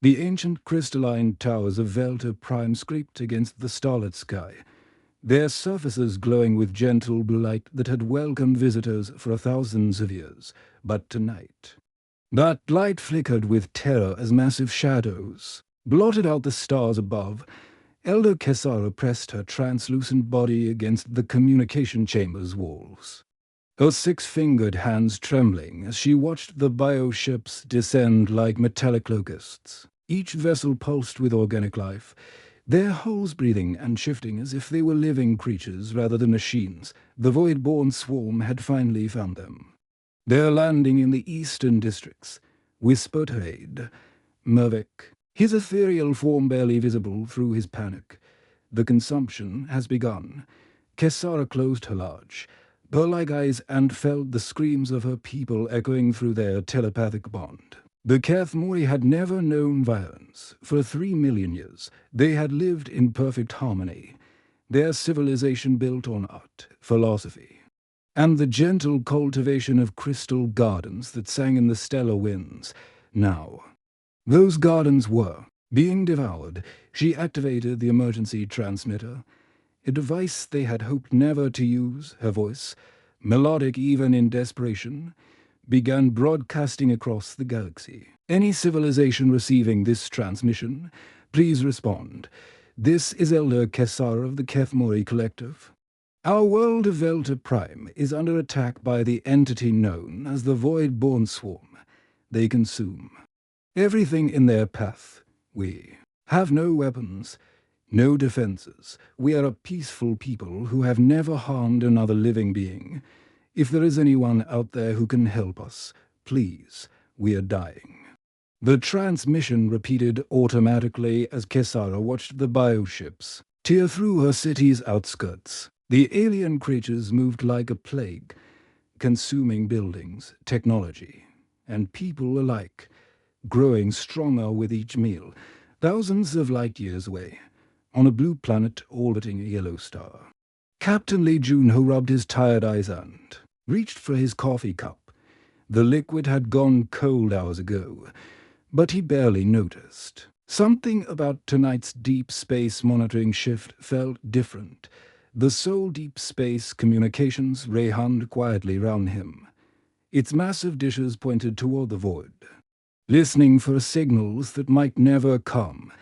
The ancient crystalline towers of Velta Prime scraped against the starlit sky, their surfaces glowing with gentle blue light that had welcomed visitors for thousands of years. But tonight, that light flickered with terror as massive shadows blotted out the stars above. Elder Kessara pressed her translucent body against the communication chamber's walls, her six-fingered hands trembling as she watched the bioships descend like metallic locusts, each vessel pulsed with organic life, their hulls breathing and shifting as if they were living creatures rather than machines. The void-born swarm had finally found them. They're landing in the eastern districts, whispered her aide, Mervik, his ethereal form barely visible through his panic. The consumption has begun. Kessara closed her large, pearl-like eyes and felt the screams of her people echoing through their telepathic bond. The Kathmori had never known violence. For 3 million years, they had lived in perfect harmony, their civilization built on art, philosophy, and the gentle cultivation of crystal gardens that sang in the stellar winds. Now, those gardens were being devoured. She activated the emergency transmitter, a device they had hoped never to use. Her voice, melodic even in desperation, began broadcasting across the galaxy. Any civilization receiving this transmission, please respond. This is Elder Kessara of the Kathmori Collective. Our world of Velta Prime is under attack by the entity known as the Void-Born Swarm. They consume everything in their path. We have no weapons, no defenses. We are a peaceful people who have never harmed another living being. If there is anyone out there who can help us, please, we are dying. The transmission repeated automatically as Kessara watched the bioships tear through her city's outskirts. The alien creatures moved like a plague, consuming buildings, technology, and people alike, growing stronger with each meal, thousands of light years away, on a blue planet orbiting a yellow star. Captain Lee Junho rubbed his tired eyes and reached for his coffee cup. The liquid had gone cold hours ago, but he barely noticed. Something about tonight's deep space monitoring shift felt different. The sole deep space communications ray hummed quietly round him. Its massive dishes pointed toward the void, listening for signals that might never come.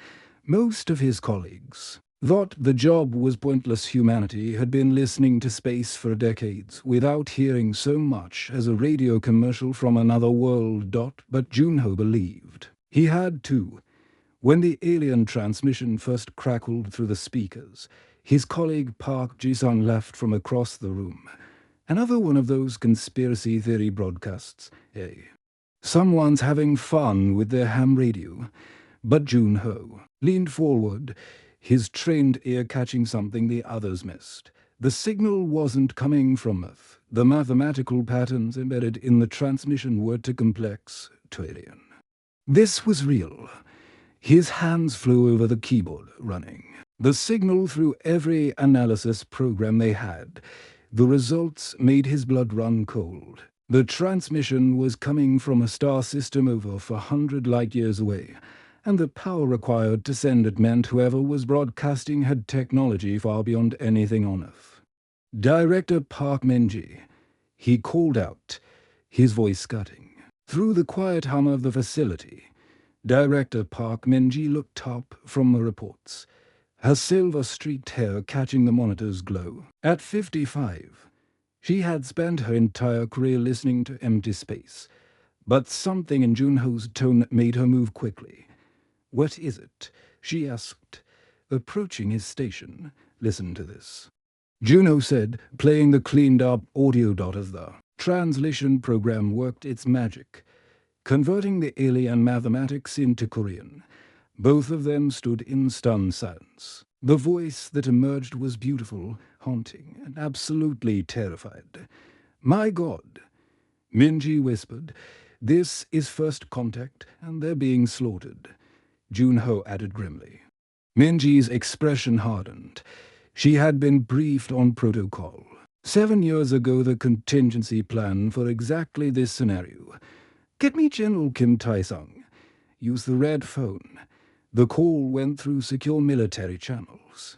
Most of his colleagues thought the job was pointless. Humanity had been listening to space for decades without hearing so much as a radio commercial from another world. But Junho believed he had too. When the alien transmission first crackled through the speakers, his colleague Park Ji-sung laughed from across the room. Another one of those conspiracy theory broadcasts. Hey, someone's having fun with their ham radio. But Junho leaned forward, his trained ear catching something the others missed. The signal wasn't coming from Earth. The mathematical patterns embedded in the transmission were too complex to alien. This was real. His hands flew over the keyboard, running the signal through every analysis program they had. The results made his blood run cold. The transmission was coming from a star system over 400 light years away, and the power required to send it meant whoever was broadcasting had technology far beyond anything on Earth. Director Park Minji, he called out, his voice cutting through the quiet hum of the facility. Director Park Minji looked up from the reports, her silver-streaked hair catching the monitor's glow. At 55, she had spent her entire career listening to empty space, but something in Junho's tone made her move quickly. "What is it?" she asked, approaching his station. "Listen to this," Junho said, playing the cleaned-up audio as the translation program worked its magic, converting the alien mathematics into Korean. Both of them stood in stunned silence. The voice that emerged was beautiful, haunting, and absolutely terrified. "My God," Minji whispered, "this is first contact, and they're being slaughtered." Junho added grimly. Minji's expression hardened. She had been briefed on protocol. 7 years ago, the contingency plan for exactly this scenario. "Get me General Kim Tae-sung. use the red phone. The call went through secure military channels,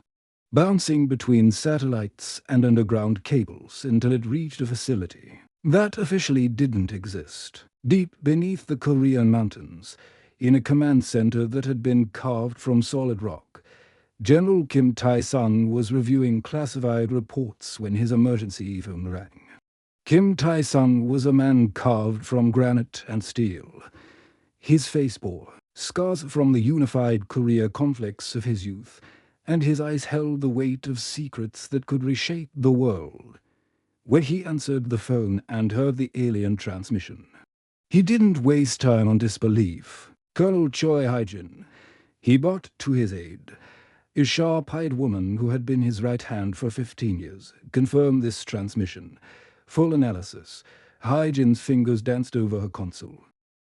bouncing between satellites and underground cables until it reached a facility that officially didn't exist, deep beneath the Korean mountains, in a command center that had been carved from solid rock. General Kim Tae-sung was reviewing classified reports when his emergency phone rang. Kim Tae-sung was a man carved from granite and steel. His face bore scars from the unified Korea conflicts of his youth, and his eyes held the weight of secrets that could reshape the world. When he answered the phone and heard the alien transmission, he didn't waste time on disbelief. Colonel Choi Hae-jin, he brought to his aid, a sharp-eyed woman who had been his right hand for 15 years, confirmed this transmission. Full analysis. Hae-jin's fingers danced over her console,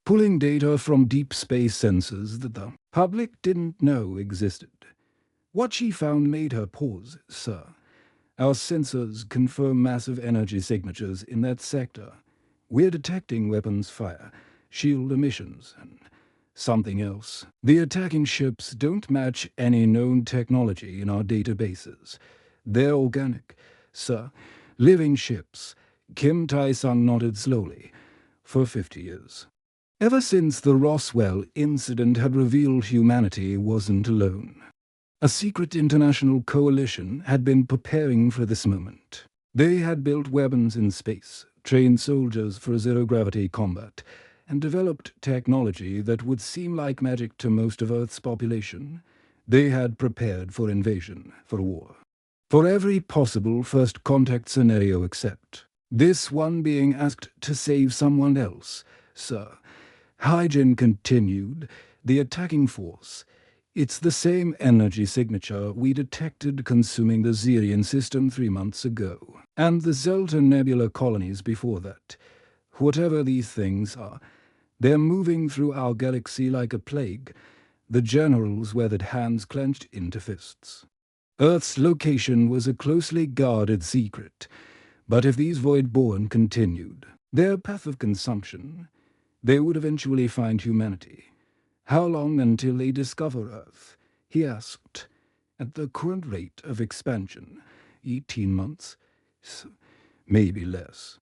pulling data from deep space sensors that the public didn't know existed. What she found made her pause. Sir, our sensors confirm massive energy signatures in that sector. We're detecting weapons fire, shield emissions, and something else. The attacking ships don't match any known technology in our databases. They're organic, sir. Living ships. Kim Tae-sung nodded slowly. For 50 years. Ever since the Roswell incident had revealed humanity wasn't alone. A secret international coalition had been preparing for this moment. They had built weapons in space, trained soldiers for zero-gravity combat, and developed technology that would seem like magic to most of Earth's population. They had prepared for invasion, for war. For every possible first contact scenario except this one being asked to save someone else. Sir, Hae-jin continued, the attacking force. It's the same energy signature we detected consuming the Zirian system 3 months ago, and the Zelta Nebula colonies before that. Whatever these things are, they're moving through our galaxy like a plague. The generals weathered hands clenched into fists. Earth's location was a closely guarded secret, but if these Void-born continued their path of consumption, they would eventually find humanity. How long until they discover Earth? He asked. At the current rate of expansion, 18 months, maybe less.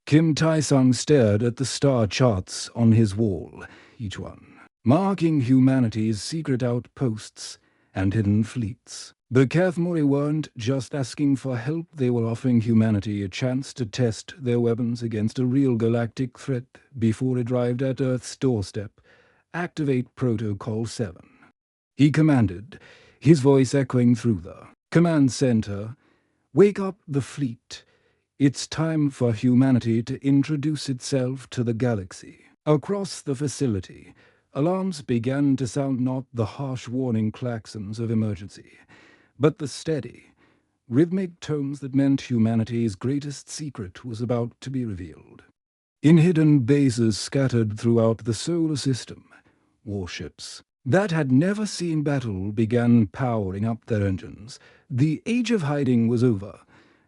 Kim Tae-sung stared at the star charts on his wall, each one marking humanity's secret outposts and hidden fleets. The Kathmori weren't just asking for help, they were offering humanity a chance to test their weapons against a real galactic threat before it arrived at Earth's doorstep. Activate Protocol 7. He commanded, his voice echoing through the command center. Wake up the fleet. It's time for humanity to introduce itself to the galaxy. Across the facility, alarms began to sound, not the harsh warning klaxons of emergency, but the steady, rhythmic tones that meant humanity's greatest secret was about to be revealed. In hidden bases scattered throughout the solar system, warships that had never seen battle began powering up their engines. The age of hiding was over.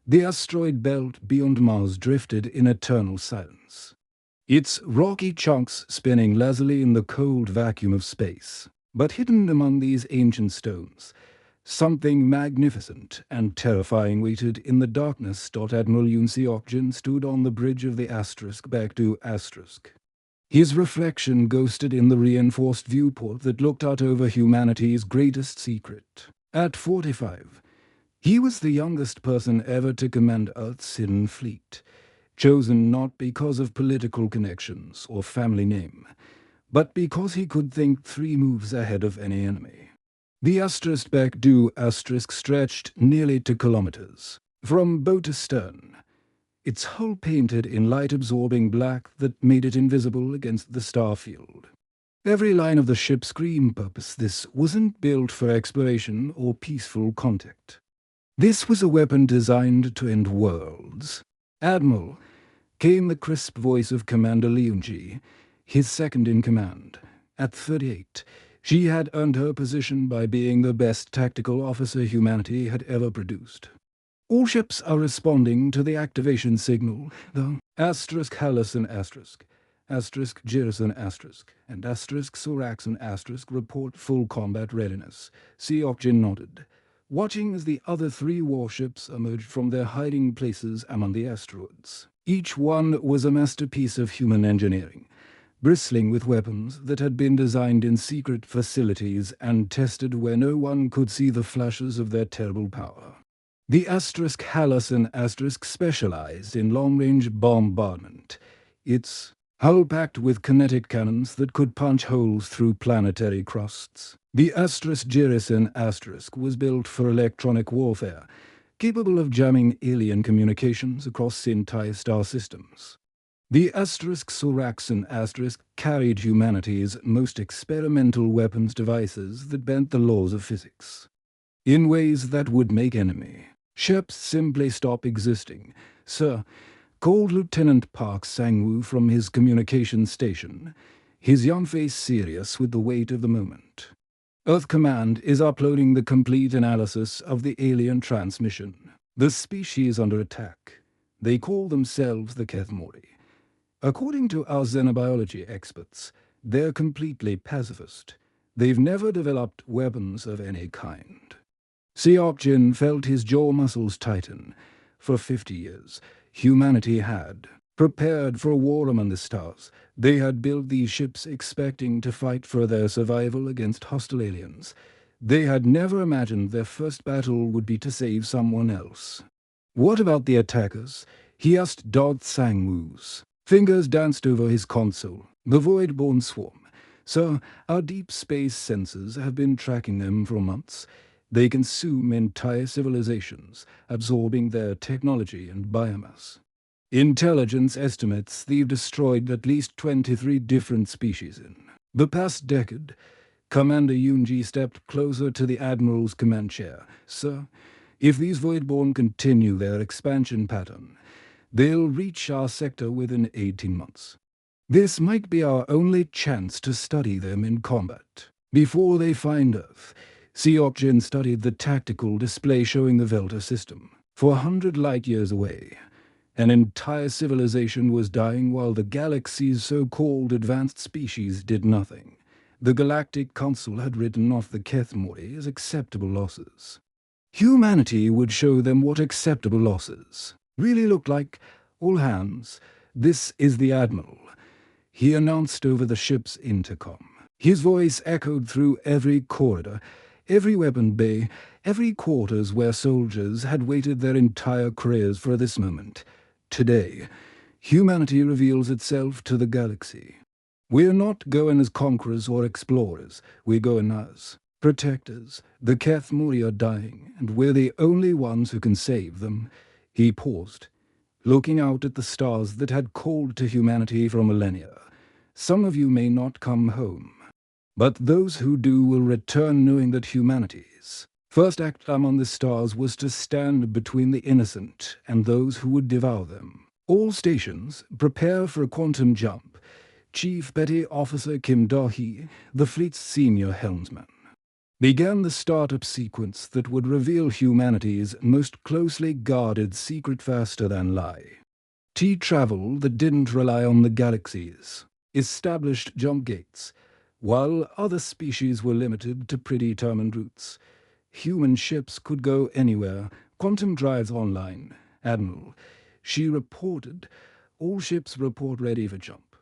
The asteroid belt beyond Mars drifted in eternal silence, its rocky chunks spinning lazily in the cold vacuum of space. But hidden among these ancient stones, something magnificent and terrifying waited in the darkness. Admiral Yoon Seok-jin stood on the bridge of the asterisk back to asterisk. His reflection ghosted in the reinforced viewport that looked out over humanity's greatest secret. At 45, he was the youngest person ever to command Earth's hidden fleet, chosen not because of political connections or family name, but because he could think 3 moves ahead of any enemy. The asterisk back to asterisk stretched nearly 2 kilometers, from bow to stern, its hull painted in light-absorbing black that made it invisible against the star field. Every line of the ship screamed purpose. This wasn't built for exploration or peaceful contact. This was a weapon designed to end worlds. Admiral, came the crisp voice of Commander Leung-ji, his second-in-command. At 38, she had earned her position by being the best tactical officer humanity had ever produced. All ships are responding to the activation signal, the asterisk Hallis and asterisk. Girison and Soraxon report full combat readiness. Seokjin nodded, watching as the other 3 warships emerged from their hiding places among the asteroids. Each one was a masterpiece of human engineering, bristling with weapons that had been designed in secret facilities and tested where no one could see the flashes of their terrible power. The Hallas and specialized in long-range bombardment. Its hull packed with kinetic cannons that could punch holes through planetary crusts. The Girison was built for electronic warfare, capable of jamming alien communications across entire star systems. The Soraxon carried humanity's most experimental weapons devices that bent the laws of physics in ways that would make enemy ships simply stop existing. Sir, called Lieutenant Park Sang-woo from his communications station, his young face serious with the weight of the moment. Earth Command is uploading the complete analysis of the alien transmission. The species under attack. They call themselves the Kethmori. According to our xenobiology experts, they're completely pacifist. They've never developed weapons of any kind. Seokjin felt his jaw muscles tighten. For 50 years, humanity had prepared for a war among the stars. They had built these ships expecting to fight for their survival against hostile aliens. They had never imagined their first battle would be to save someone else. What about the attackers? He asked Sang-woo's. Fingers danced over his console. The Void-born swarm. Sir, our deep space sensors have been tracking them for months. They consume entire civilizations, absorbing their technology and biomass. Intelligence estimates they've destroyed at least 23 different species in the past decade. Commander Yoonji stepped closer to the Admiral's command chair. Sir, if these Voidborn continue their expansion pattern, they'll reach our sector within 18 months. This might be our only chance to study them in combat. Before they find Earth, Seokjin studied the tactical display showing the Velta system. 400 light-years away, an entire civilization was dying while the galaxy's so-called advanced species did nothing. The Galactic Council had written off the Kethmori as acceptable losses. Humanity would show them what acceptable losses really looked like. All hands, this is the Admiral, he announced over the ship's intercom. His voice echoed through every corridor, every weapon bay, every quarters where soldiers had waited their entire careers for this moment. Today, humanity reveals itself to the galaxy. We're not going as conquerors or explorers, we're going as protectors. The Kethmori are dying, and we're the only ones who can save them. He paused, looking out at the stars that had called to humanity for millennia. Some of you may not come home, but those who do will return knowing that humanity's first act among the stars was to stand between the innocent and those who would devour them. All stations, prepare for a quantum jump. Chief Petty Officer Kim Do-hee, the fleet's senior helmsman, began the startup sequence that would reveal humanity's most closely guarded secret faster than lie. Travel that didn't rely on the galaxies established jump gates, while other species were limited to predetermined routes. Human ships could go anywhere. Quantum drives online. Admiral, she reported. All ships report ready for jump.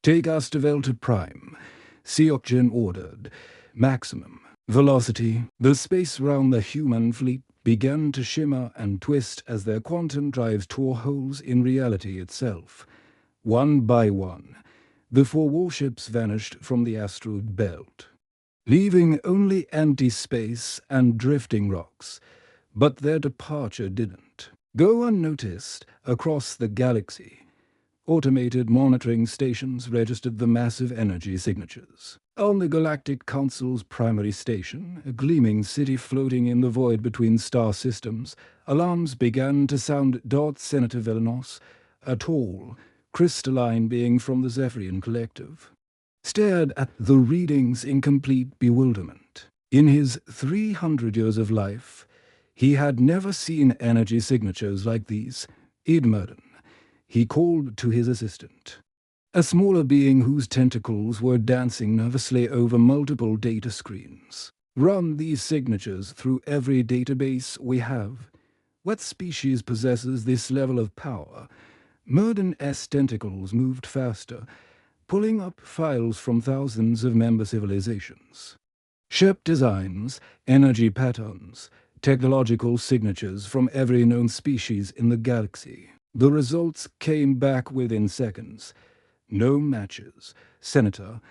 Take us to Velta Prime, Seokjin ordered. Maximum velocity. The space around the human fleet began to shimmer and twist as their quantum drives tore holes in reality itself. One by one, the 4 warships vanished from the asteroid belt, leaving only empty space and drifting rocks. But their departure didn't go unnoticed across the galaxy. Automated monitoring stations registered the massive energy signatures. On the Galactic Council's primary station, a gleaming city floating in the void between star systems, alarms began to sound. Senator Velenos, a tall, crystalline being from the Zephyrian Collective, stared at the readings in complete bewilderment. In his 300 years of life, he had never seen energy signatures like these. Idmerden, he called to his assistant. a smaller being whose tentacles were dancing nervously over multiple data screens. Run these signatures through every database we have. What species possesses this level of power? Murden's tentacles moved faster, pulling up files from thousands of member civilizations. Ship designs, energy patterns, technological signatures from every known species in the galaxy. The results came back within seconds. No matches, Senator,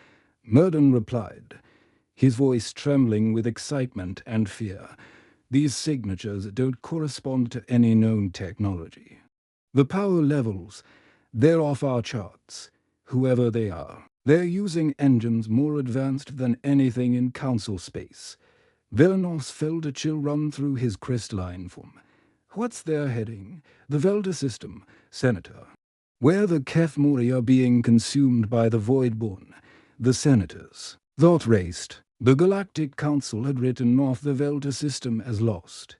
Murden replied, his voice trembling with excitement and fear. These signatures don't correspond to any known technology. The power levels, they're off our charts, whoever they are. They're using engines more advanced than anything in Council space. Villanos felt a chill run through his crystalline form. What's their heading? The Velda system, Senator. Where the Kethmori are being consumed by the Voidborn, the Senators. Thought raced. The Galactic Council had written off the Velda system as lost.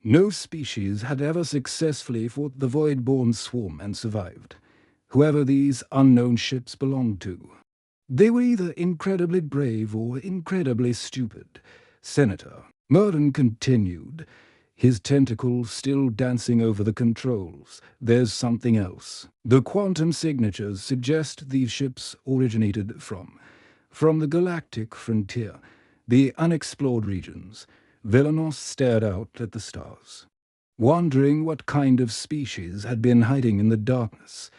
No species had ever successfully fought the Voidborn swarm and survived, whoever these unknown ships belonged to. They were either incredibly brave or incredibly stupid. Senator Murden continued, his tentacles still dancing over the controls. There's something else. The quantum signatures suggest these ships originated from the galactic frontier, the unexplored regions. Villanos stared out at the stars, wondering what kind of species had been hiding in the darkness,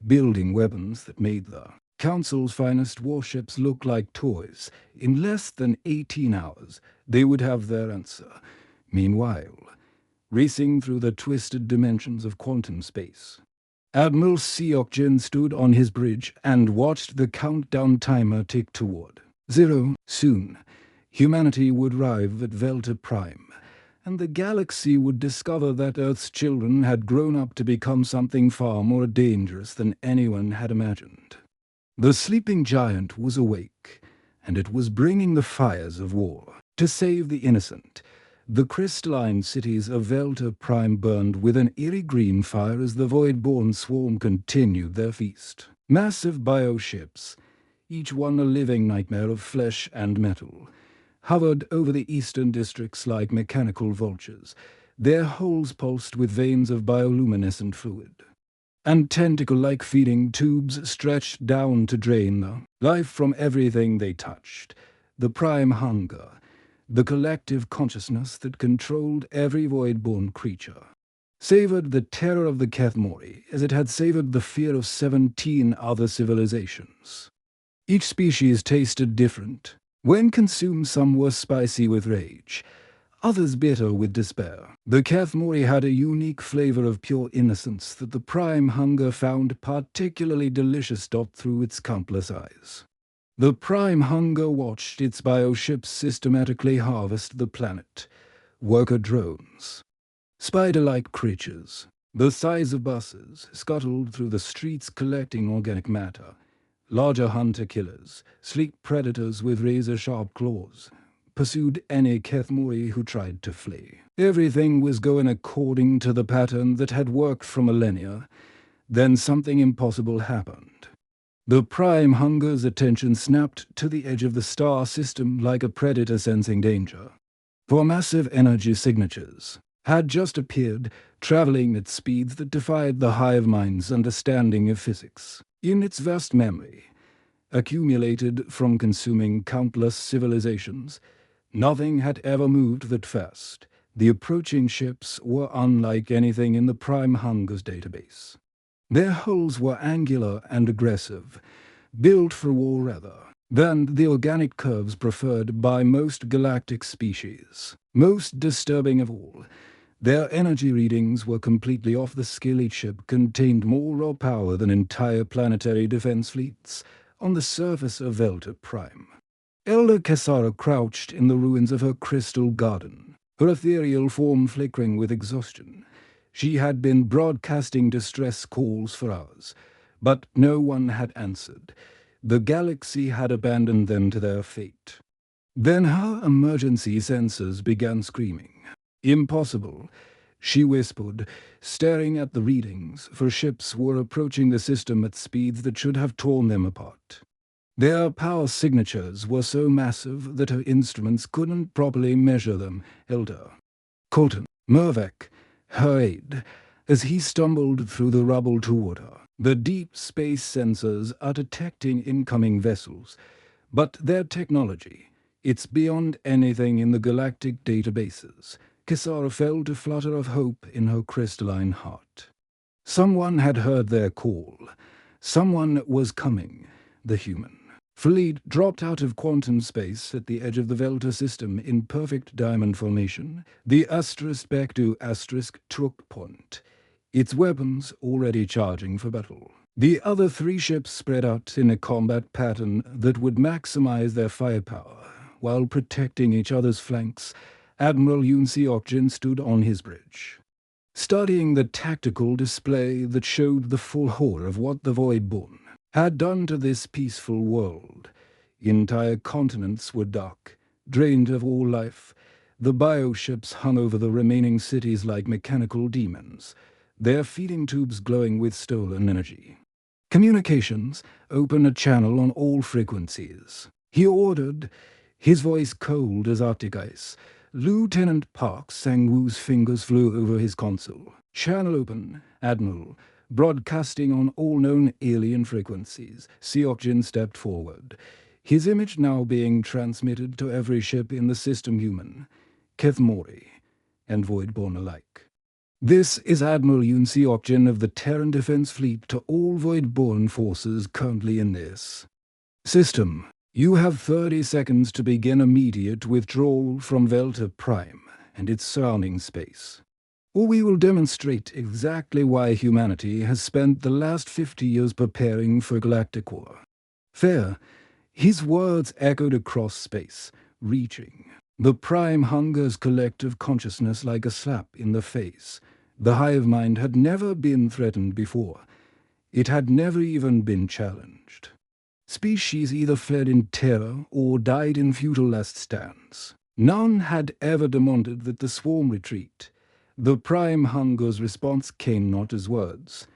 building weapons that made the Council's finest warships look like toys. In less than 18 hours, they would have their answer. Meanwhile, racing through the twisted dimensions of quantum space, Admiral Seokjin stood on his bridge and watched the countdown timer tick toward 0. Soon, humanity would arrive at Velta Prime, and the galaxy would discover that Earth's children had grown up to become something far more dangerous than anyone had imagined. The sleeping giant was awake, and it was bringing the fires of war. To save the innocent, the crystalline cities of Velta Prime burned with an eerie green fire as the Voidborn swarm continued their feast. Massive bioships, each one a living nightmare of flesh and metal, hovered over the eastern districts like mechanical vultures, their hulls pulsed with veins of bioluminescent fluid. And tentacle-like feeding tubes stretched down to drain the life from everything they touched. The prime hunger, the collective consciousness that controlled every void-born creature, savored the terror of the Kethmori as it had savored the fear of 17 other civilizations. Each species tasted different. When consumed, some were spicy with rage, others bitter with despair. The Kethmori had a unique flavor of pure innocence that the prime hunger found particularly delicious through its countless eyes. The prime hunger watched its bioships systematically harvest the planet. Worker drones, spider-like creatures, the size of buses, scuttled through the streets collecting organic matter. Larger hunter-killers, sleek predators with razor-sharp claws, pursued any Kethmori who tried to flee. Everything was going according to the pattern that had worked for millennia. Then something impossible happened. The prime hunger's attention snapped to the edge of the star system like a predator sensing danger. For massive energy signatures had just appeared, traveling at speeds that defied the hive mind's understanding of physics. In its vast memory, accumulated from consuming countless civilizations, nothing had ever moved that fast. The approaching ships were unlike anything in the prime hunger's database. Their hulls were angular and aggressive, built for war rather than the organic curves preferred by most galactic species. Most disturbing of all, their energy readings were completely off the scale. Each ship contained more raw power than entire planetary defense fleets on the surface of Velta Prime. Elder Cassara crouched in the ruins of her crystal garden, her ethereal form flickering with exhaustion. She had been broadcasting distress calls for hours, but no one had answered. The galaxy had abandoned them to their fate. Then her emergency sensors began screaming. Impossible. she whispered, staring at the readings, for ships were approaching the system at speeds that should have torn them apart. Their power signatures were so massive that her instruments couldn't properly measure them. Elder Colton Mervek hurried as he stumbled through the rubble toward her. The deep space sensors are detecting incoming vessels, but their technology, it's beyond anything in the galactic databases. Kisara felt a flutter of hope in her crystalline heart. Someone had heard their call. Someone was coming. The human fleet dropped out of quantum space at the edge of the Velta system in perfect diamond formation. The *Bekdu* took point, its weapons already charging for battle. The other three ships spread out in a combat pattern that would maximize their firepower, while protecting each other's flanks. Admiral Yoon Seok-jin stood on his bridge, studying the tactical display that showed the full horror of what the Voidborn had done to this peaceful world. Entire continents were dark, drained of all life. The bioships hung over the remaining cities like mechanical demons, their feeding tubes glowing with stolen energy. Communications, open a channel on all frequencies, he ordered, his voice cold as Arctic ice. Lieutenant Park Sang-woo's fingers flew over his console. Channel open, Admiral. Broadcasting on all known alien frequencies. Seok-jin stepped forward, his image now being transmitted to every ship in the system, human, Kethmori, and Voidborn alike. This is Admiral Yoon Seok-jin of the Terran Defense Fleet to all Voidborn forces currently in this system. You have 30 seconds to begin immediate withdrawal from Velta Prime and its surrounding space, or we will demonstrate exactly why humanity has spent the last 50 years preparing for Galactic War. Fair. His words echoed across space, reaching the Prime Hunger's collective consciousness like a slap in the face. The hive mind had never been threatened before. It had never even been challenged. Species either fled in terror or died in futile last stands. None had ever demanded that the swarm retreat. The Prime Hunger's response came not as words,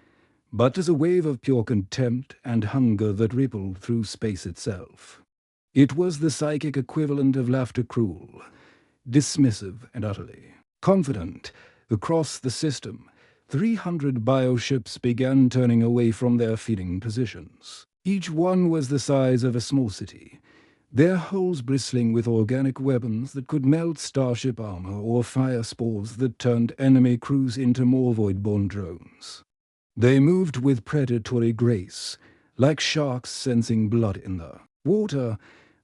but as a wave of pure contempt and hunger that rippled through space itself. It was the psychic equivalent of laughter, cruel, dismissive and utterly confident. Across the system, 300 bioships began turning away from their feeding positions. Each one was the size of a small city, their hulls bristling with organic weapons that could melt starship armor or fire spores that turned enemy crews into more Voidborn drones. They moved with predatory grace, like sharks sensing blood in the water.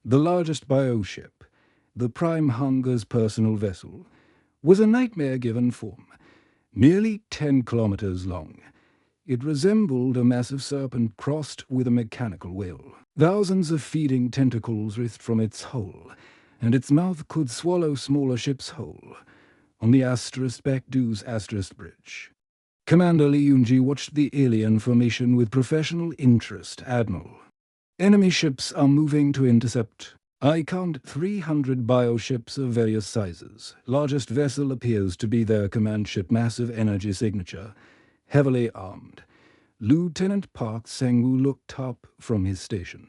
The largest bioship, the Prime Hunger's personal vessel, was a nightmare-given form, nearly 10 kilometers long. It resembled a massive serpent crossed with a mechanical whale. Thousands of feeding tentacles writhed from its hull, and its mouth could swallow smaller ships whole. On the Bekdu's bridge, Commander Lee Yoon-ji watched the alien formation with professional interest. Admiral, enemy ships are moving to intercept. I count 300 bioships of various sizes. Largest vessel appears to be their command ship, massive energy signature, heavily armed. Lieutenant Park Sang-woo looked up from his station,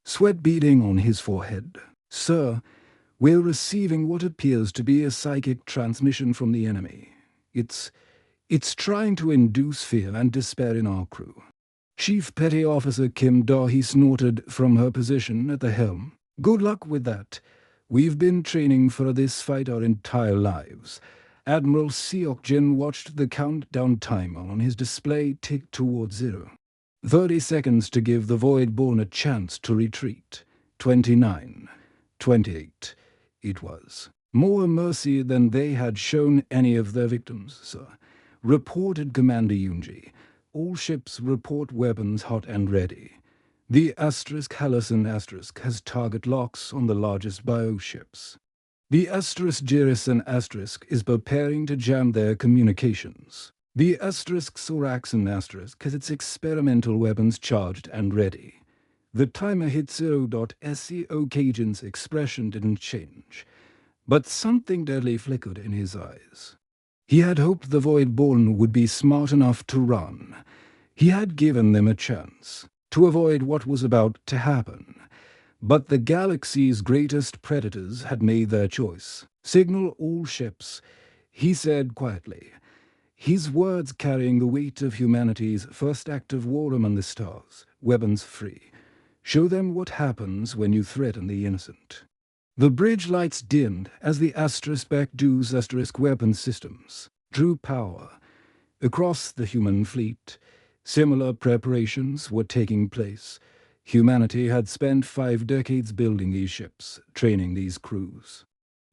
sweat beading on his forehead. Sir, we're receiving what appears to be a psychic transmission from the enemy. It's trying to induce fear and despair in our crew. Chief Petty Officer Kim Do-hee snorted from her position at the helm. Good luck with that. We've been training for this fight our entire lives. Admiral Seok-jin watched the countdown timer on his display tick towards 0. 30 seconds to give the Voidborn a chance to retreat. 29. 28. It was more mercy than they had shown any of their victims, sir, reported Commander Yoon-ji. All ships report weapons hot and ready. The Hallison has target locks on the largest bioships. The Jirison is preparing to jam their communications. The Soraxon has its experimental weapons charged and ready. The timer hit 0.SCO. Cajun's expression didn't change, but something deadly flickered in his eyes. He had hoped the Voidborn would be smart enough to run. He had given them a chance to avoid what was about to happen. But the galaxy's greatest predators had made their choice. Signal all ships, he said quietly, his words carrying the weight of humanity's first act of war among the stars, weapons free. Show them what happens when you threaten the innocent. The bridge lights dimmed as the *Bacdu's weapon systems drew power. Across the human fleet, similar preparations were taking place. Humanity had spent 5 decades building these ships, training these crews,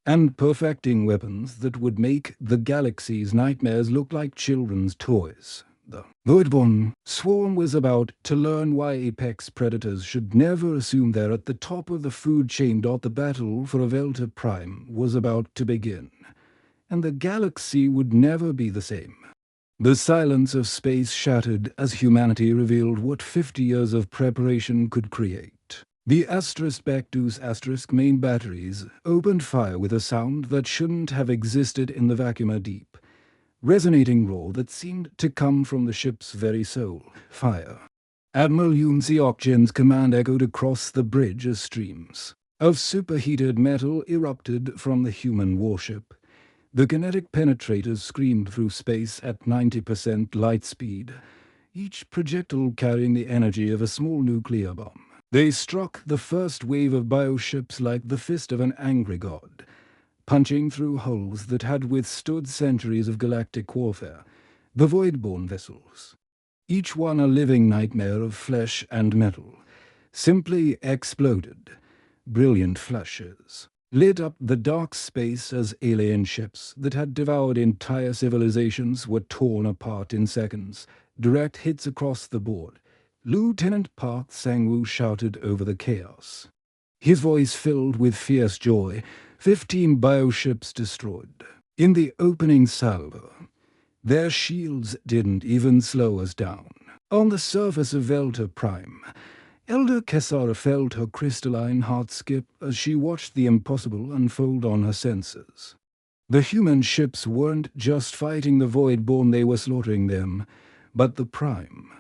and perfecting weapons that would make the galaxy's nightmares look like children's toys. The Voidborn swarm was about to learn why apex predators should never assume they're at the top of the food chain. The battle for Avelta Prime was about to begin, and the galaxy would never be the same. The silence of space shattered as humanity revealed what 50 years of preparation could create. The Bacdu's main batteries opened fire with a sound that shouldn't have existed in the vacuum, a deep, resonating roar that seemed to come from the ship's very soul. Fire. Admiral Yoon Seok-jin's command echoed across the bridge as streams of superheated metal erupted from the human warship. The kinetic penetrators screamed through space at 90% light speed, each projectile carrying the energy of a small nuclear bomb. They struck the first wave of bioships like the fist of an angry god, punching through holes that had withstood centuries of galactic warfare. The Voidborn vessels, each one a living nightmare of flesh and metal, simply exploded. Brilliant flashes lit up the dark space as alien ships that had devoured entire civilizations were torn apart in seconds. Direct hits across the board. Lieutenant Park Sang-woo shouted over the chaos, his voice filled with fierce joy. 15 bioships destroyed. In the opening salvo, their shields didn't even slow us down. On the surface of Avelta Prime, Elder Kessara felt her crystalline heart skip as she watched the impossible unfold on her senses. The human ships weren't just fighting the Voidborn, they were slaughtering them, but the Prime.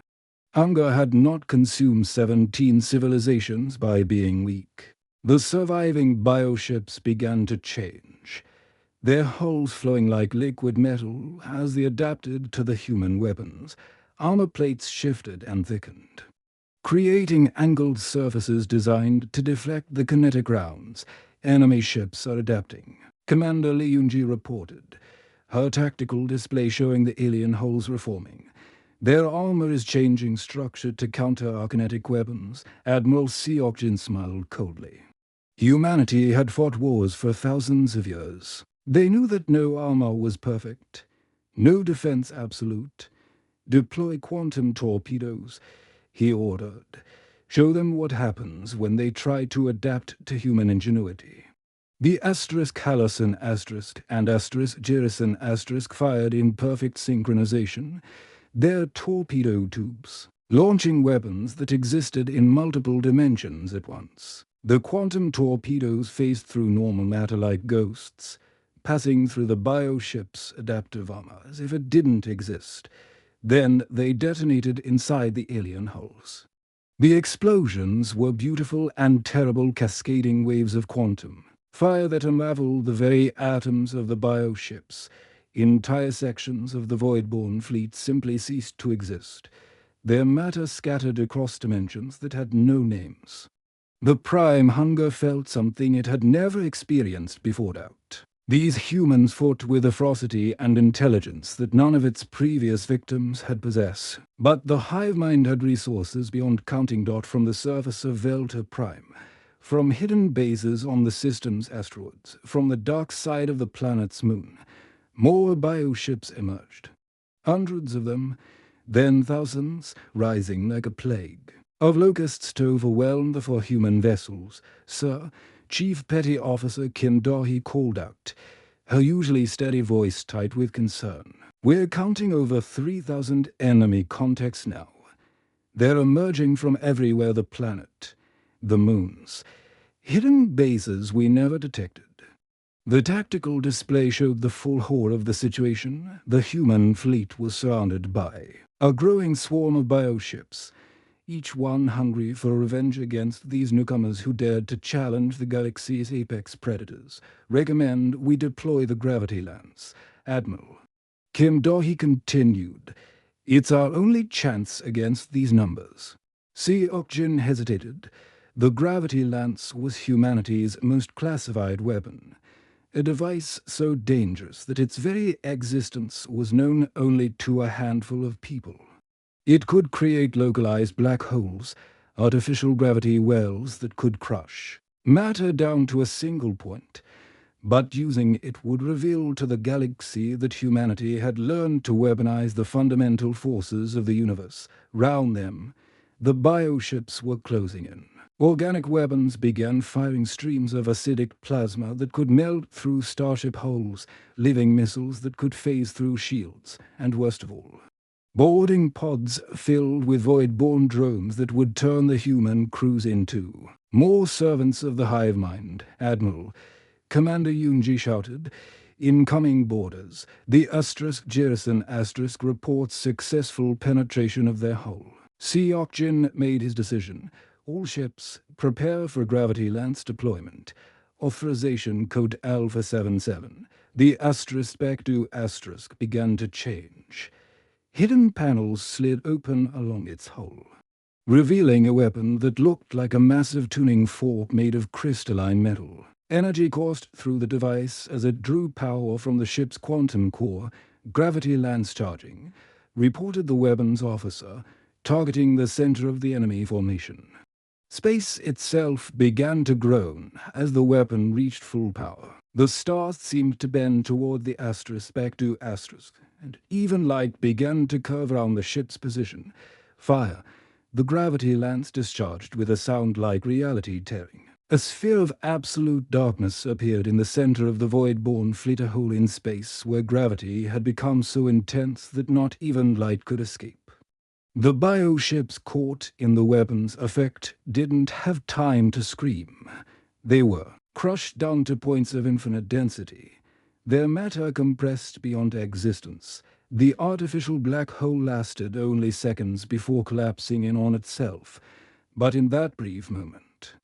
Hunger had not consumed 17 civilizations by being weak. The surviving bioships began to change, their hulls flowing like liquid metal as they adapted to the human weapons. Armor plates shifted and thickened, creating angled surfaces designed to deflect the kinetic rounds. Enemy ships are adapting, Commander Lee Yoon-ji reported, her tactical display showing the alien hulls reforming. Their armor is changing structure to counter our kinetic weapons. Admiral Seok-jin smiled coldly. Humanity had fought wars for thousands of years. They knew that no armor was perfect, no defense absolute. Deploy quantum torpedoes, he ordered. Show them what happens when they try to adapt to human ingenuity. The Hallison and Jerison fired in perfect synchronization, their torpedo tubes launching weapons that existed in multiple dimensions at once. The quantum torpedoes phased through normal matter like ghosts, passing through the bioship's adaptive armor as if it didn't exist. Then they detonated inside the alien hulls. The explosions were beautiful and terrible cascading waves of quantum fire that unraveled the very atoms of the bioships. Entire sections of the Voidborn fleet simply ceased to exist, their matter scattered across dimensions that had no names. The Prime Hunger felt something it had never experienced before. These humans fought with a ferocity and intelligence that none of its previous victims had possessed. But the hive mind had resources beyond counting. From the surface of Avelta Prime, from hidden bases on the system's asteroids, from the dark side of the planet's moon, more bioships emerged. Hundreds of them, then thousands, rising like a plague of locusts to overwhelm the 4 human vessels. Sir, Chief Petty Officer Kim Do-hee called out, her usually steady voice tight with concern. We're counting over 3,000 enemy contacts now. They're emerging from everywhere the planet, the moons, hidden bases we never detected. The tactical display showed the full horror of the situation. The human fleet was surrounded by a growing swarm of bioships, each one hungry for revenge against these newcomers who dared to challenge the galaxy's apex predators. Recommend we deploy the gravity lance, Admiral. Kim Dahi continued. It's our only chance against these numbers. Si Okjin hesitated. The gravity lance was humanity's most classified weapon, a device so dangerous that its very existence was known only to a handful of people. It could create localized black holes, artificial gravity wells that could crush matter down to a single point, but using it would reveal to the galaxy that humanity had learned to weaponize the fundamental forces of the universe. Round them, the bioships were closing in. Organic weapons began firing streams of acidic plasma that could melt through starship hulls, living missiles that could phase through shields, and worst of all, boarding pods filled with void-born drones that would turn the human crews into more servants of the hive mind. Admiral, Commander Yunji shouted. Incoming boarders. The *Jerison* reports successful penetration of their hull. Si Okjin made his decision. All ships, prepare for gravity lance deployment. Authorization code Alpha 77. The *** began to change. Hidden panels slid open along its hull, revealing a weapon that looked like a massive tuning fork made of crystalline metal. Energy coursed through the device as it drew power from the ship's quantum core. Gravity lance charging, reported the weapon's officer, targeting the center of the enemy formation. Space itself began to groan as the weapon reached full power. The stars seemed to bend toward the ***, and even light began to curve around the ship's position. Fire. The gravity lance discharged with a sound like reality tearing. A sphere of absolute darkness appeared in the center of the void-born fleet, a hole in space where gravity had become so intense that not even light could escape. The bioships caught in the weapon's effect didn't have time to scream. They were crushed down to points of infinite density, their matter compressed beyond existence. The artificial black hole lasted only seconds before collapsing in on itself, but in that brief moment,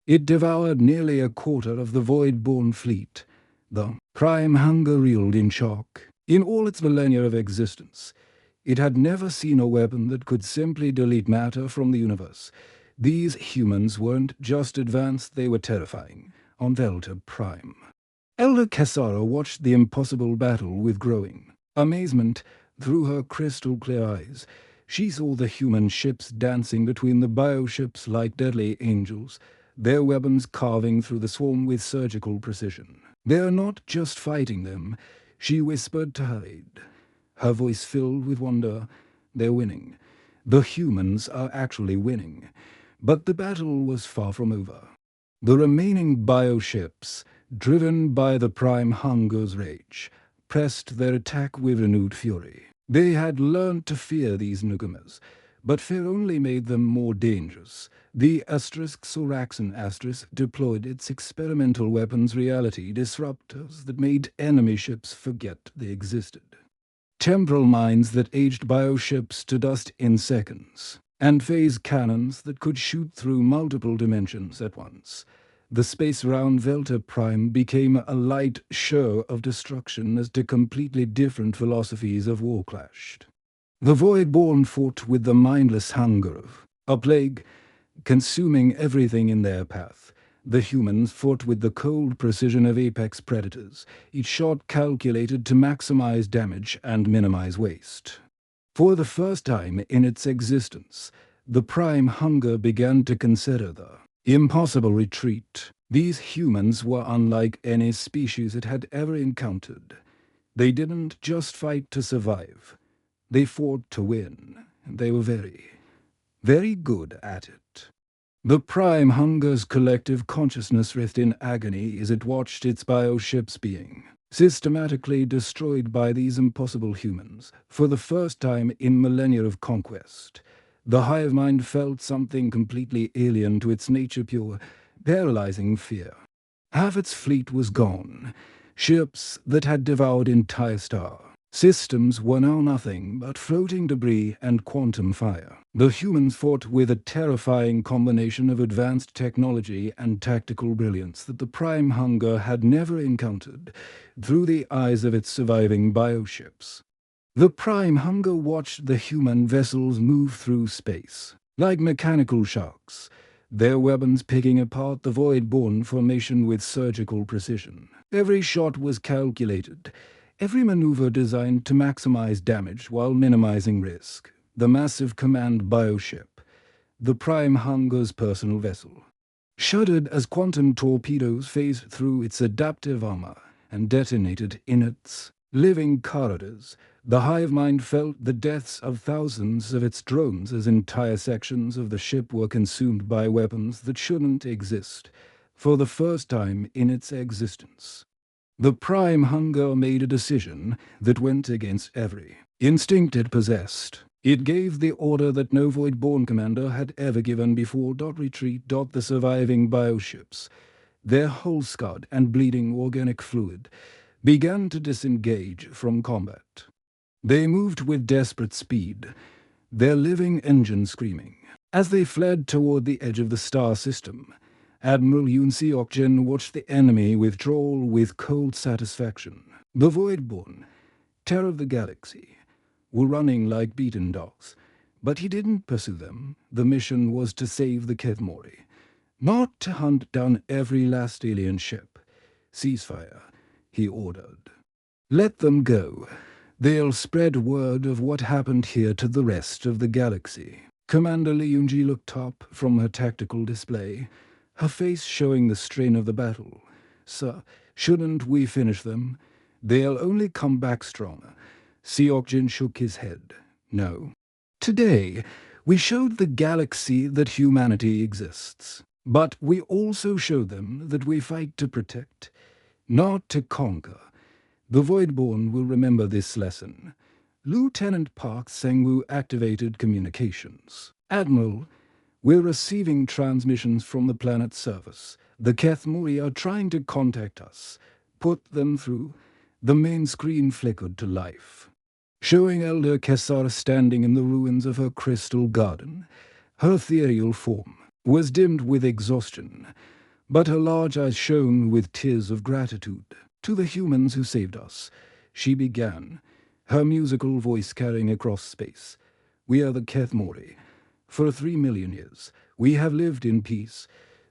it devoured nearly a quarter of the void-born fleet. The prime hunger reeled in shock. In all its millennia of existence, it had never seen a weapon that could simply delete matter from the universe. These humans weren't just advanced, they were terrifying. On Delta Prime, Elder Cassara watched the impossible battle with growing amazement through her crystal-clear eyes. She saw the human ships dancing between the bioships like deadly angels, their weapons carving through the swarm with surgical precision. "They're not just fighting them," she whispered to her aide, her voice filled with wonder. "They're winning. The humans are actually winning." But the battle was far from over. The remaining bioships, driven by the prime hunger's rage, pressed their attack with renewed fury. They had learned to fear these newcomers, but fear only made them more dangerous. The **Soraxan** deployed its experimental weapons, reality disruptors that made enemy ships forget they existed. Temporal mines that aged bioships to dust in seconds, and phase cannons that could shoot through multiple dimensions at once. The space around Delta Prime became a light show of destruction as two completely different philosophies of war clashed. The Void-born fought with the mindless hunger of a plague, consuming everything in their path. The humans fought with the cold precision of apex predators, each shot calculated to maximize damage and minimize waste. For the first time in its existence, the prime hunger began to consider the impossible retreat. These humans were unlike any species it had ever encountered. They didn't just fight to survive. They fought to win, and they were very, very good at it. The prime hunger's collective consciousness writhed in agony as it watched its bioships being systematically destroyed by these impossible humans. For the first time in millennia of conquest, the hive mind felt something completely alien to its nature, pure, paralyzing fear. Half its fleet was gone, Ships that had devoured entire star systems were now nothing but floating debris and quantum fire. The humans fought with a terrifying combination of advanced technology and tactical brilliance that the Prime Hunger had never encountered through the eyes of its surviving bioships. The Prime Hunger watched the human vessels move through space, like mechanical sharks, their weapons picking apart the Void-born formation with surgical precision. Every shot was calculated, every maneuver designed to maximize damage while minimizing risk. The massive command bioship, the Prime Hunger's personal vessel, shuddered as quantum torpedoes phased through its adaptive armor and detonated in its living corridors. The hive mind felt the deaths of thousands of its drones as entire sections of the ship were consumed by weapons that shouldn't exist for the first time in its existence. The Prime Hunger made a decision that went against every instinct it possessed. It gave the order that no Void-born commander had ever given before. Retreat. The surviving bioships, their hull scarred and bleeding organic fluid, began to disengage from combat. They moved with desperate speed, their living engine screaming. As they fled toward the edge of the star system, Admiral Yoon Seok-jin watched the enemy withdraw with cold satisfaction. The Void-born, terror of the galaxy, were running like beaten dogs, but he didn't pursue them. The mission was to save the Kethmori, not to hunt down every last alien ship. Ceasefire, he ordered. Let them go. They'll spread word of what happened here to the rest of the galaxy. Commander Lee Yoon-ji looked up from her tactical display, her face showing the strain of the battle. Sir, shouldn't we finish them? They'll only come back stronger. Seok-jin shook his head. No. Today, we showed the galaxy that humanity exists. But we also showed them that we fight to protect, not to conquer. The Void-born will remember this lesson. Lieutenant Park Sang-woo activated communications. Admiral, we're receiving transmissions from the planet's surface. The Kethmori are trying to contact us. Put them through. The main screen flickered to life, showing Elder Kessar standing in the ruins of her crystal garden. Her ethereal form was dimmed with exhaustion, but her large eyes shone with tears of gratitude. To the humans who saved us, she began, her musical voice carrying across space. We are the Kethmori. For 3 million years, we have lived in peace,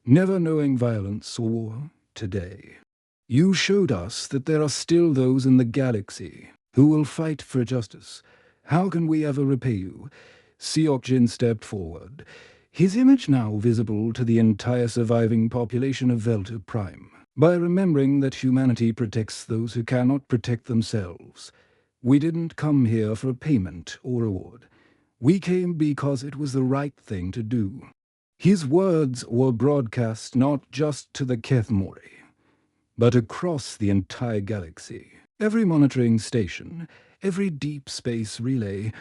never knowing violence or war. Today, you showed us that there are still those in the galaxy who will fight for justice. How can we ever repay you? Seok-jin stepped forward, his image now visible to the entire surviving population of Velta Prime. By remembering that humanity protects those who cannot protect themselves, we didn't come here for payment or reward. We came because it was the right thing to do. His words were broadcast not just to the Kethmori, but across the entire galaxy. Every monitoring station, every deep space relay,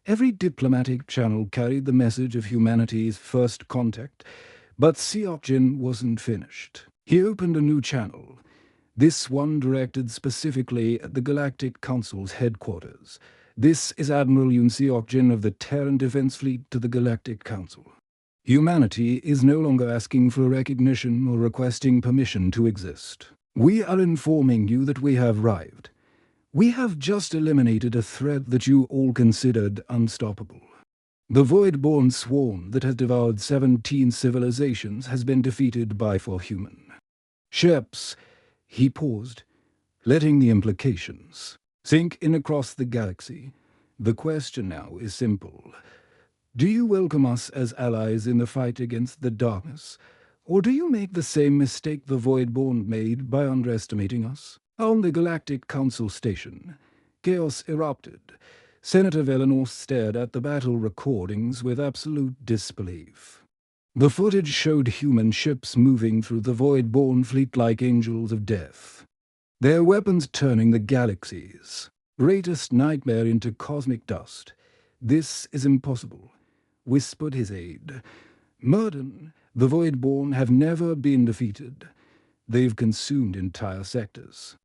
every diplomatic channel carried the message of humanity's first contact. But Seok-jin wasn't finished. He opened a new channel, this one directed specifically at the Galactic Council's headquarters. This is Admiral Yoon Seok-jin of the Terran Defense Fleet to the Galactic Council. Humanity is no longer asking for recognition or requesting permission to exist. We are informing you that we have arrived. We have just eliminated a threat that you all considered unstoppable. The Void-born swarm that has devoured 17 civilizations has been defeated by 4 human ships. He paused, letting the implications sink in across the galaxy. The question now is simple. Do you welcome us as allies in the fight against the darkness, or do you make the same mistake the Void-born made by underestimating us? On the Galactic Council station, chaos erupted. Senator Velenor stared at the battle recordings with absolute disbelief. The footage showed human ships moving through the Void-born fleet like angels of death, their weapons turning the galaxy's greatest nightmare into cosmic dust. This is impossible, whispered his aide. Murden, the Void-born have never been defeated. They've consumed entire sectors.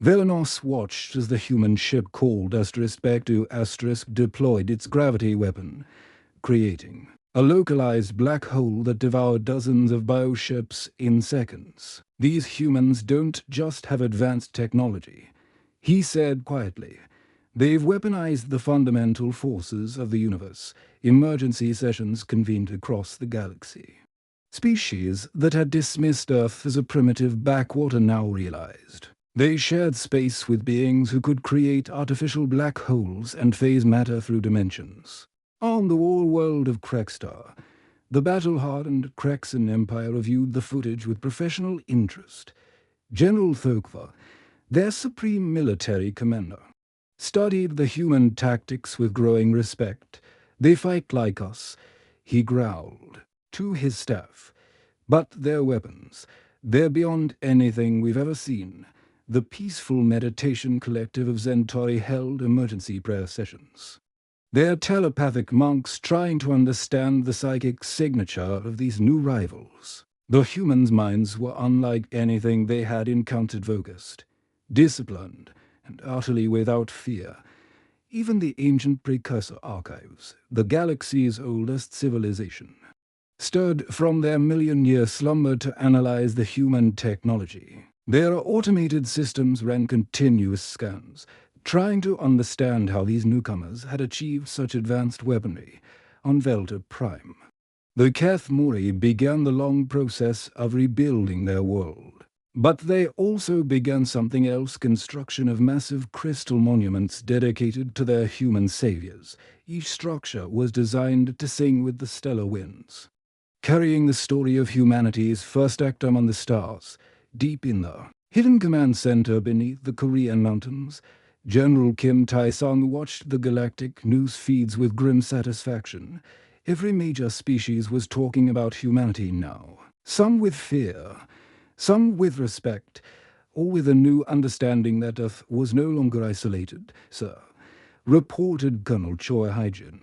Velenos watched as the human ship called **** deployed its gravity weapon, creating a localized black hole that devoured dozens of bioships in seconds. These humans don't just have advanced technology, he said quietly. They've weaponized the fundamental forces of the universe. Emergency sessions convened across the galaxy. Species that had dismissed Earth as a primitive backwater now realized they shared space with beings who could create artificial black holes and phase matter through dimensions. On the war world of Krextar, the battle-hardened Krexan Empire reviewed the footage with professional interest. General Thokvar, their supreme military commander, studied the human tactics with growing respect. "They fight like us," he growled to his staff. "But their weapons, they're beyond anything we've ever seen." The peaceful meditation collective of Zentori held emergency prayer sessions. They're telepathic monks trying to understand the psychic signature of these new rivals. The humans' minds were unlike anything they had encountered focused, disciplined, and utterly without fear. Even the ancient precursor archives, the galaxy's oldest civilization, stirred from their million-year slumber to analyze the human technology. Their automated systems ran continuous scans, trying to understand how these newcomers had achieved such advanced weaponry on Velta Prime. The Keth Muri began the long process of rebuilding their world. But they also began something else: construction of massive crystal monuments dedicated to their human saviors. Each structure was designed to sing with the stellar winds, carrying the story of humanity's first act among the stars. Deep in the hidden command center beneath the Korean mountains, General Kim Tae-sung watched the galactic news feeds with grim satisfaction. Every major species was talking about humanity now. Some with fear, some with respect, all with a new understanding that Earth was no longer isolated, sir, reported Colonel Choi Haijin.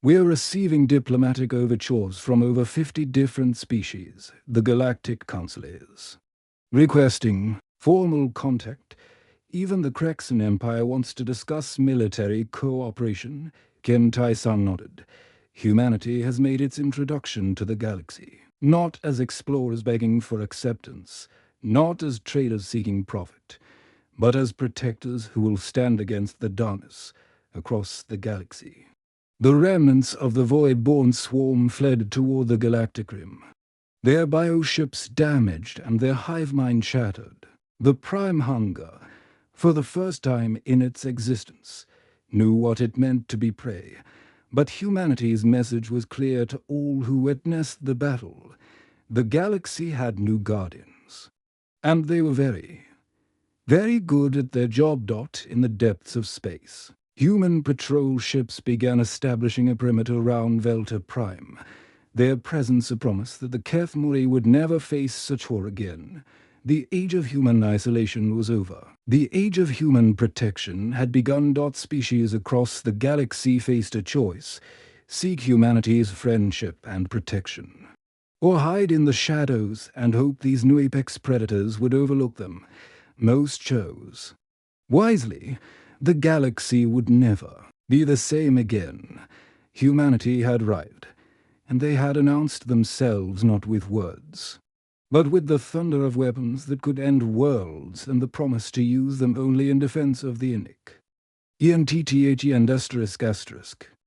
"We're receiving diplomatic overtures from over 50 different species," the Galactic Council is requesting formal contact. Even the Krexan Empire wants to discuss military cooperation. Kim Tai-sung nodded. Humanity has made its introduction to the galaxy, not as explorers begging for acceptance, not as traders seeking profit, but as protectors who will stand against the darkness across the galaxy. The remnants of the void-born swarm fled toward the galactic rim, their bioships damaged and their hive mind shattered. The Prime Hunger, for the first time in its existence, knew what it meant to be prey. But humanity's message was clear to all who witnessed the battle. The galaxy had new guardians, and they were very, very good at their job. In the depths of space, human patrol ships began establishing a perimeter around Velta Prime, their presence a promise that the Keth Muri would never face such horror again. The age of human isolation was over. The age of human protection had begun. Species across the galaxy faced a choice: seek humanity's friendship and protection, or hide in the shadows and hope these new apex predators would overlook them. Most chose wisely. The galaxy would never be the same again. Humanity had arrived, and they had announced themselves not with words, but with the thunder of weapons that could end worlds and the promise to use them only in defense of the Inic. ENTTHE ****.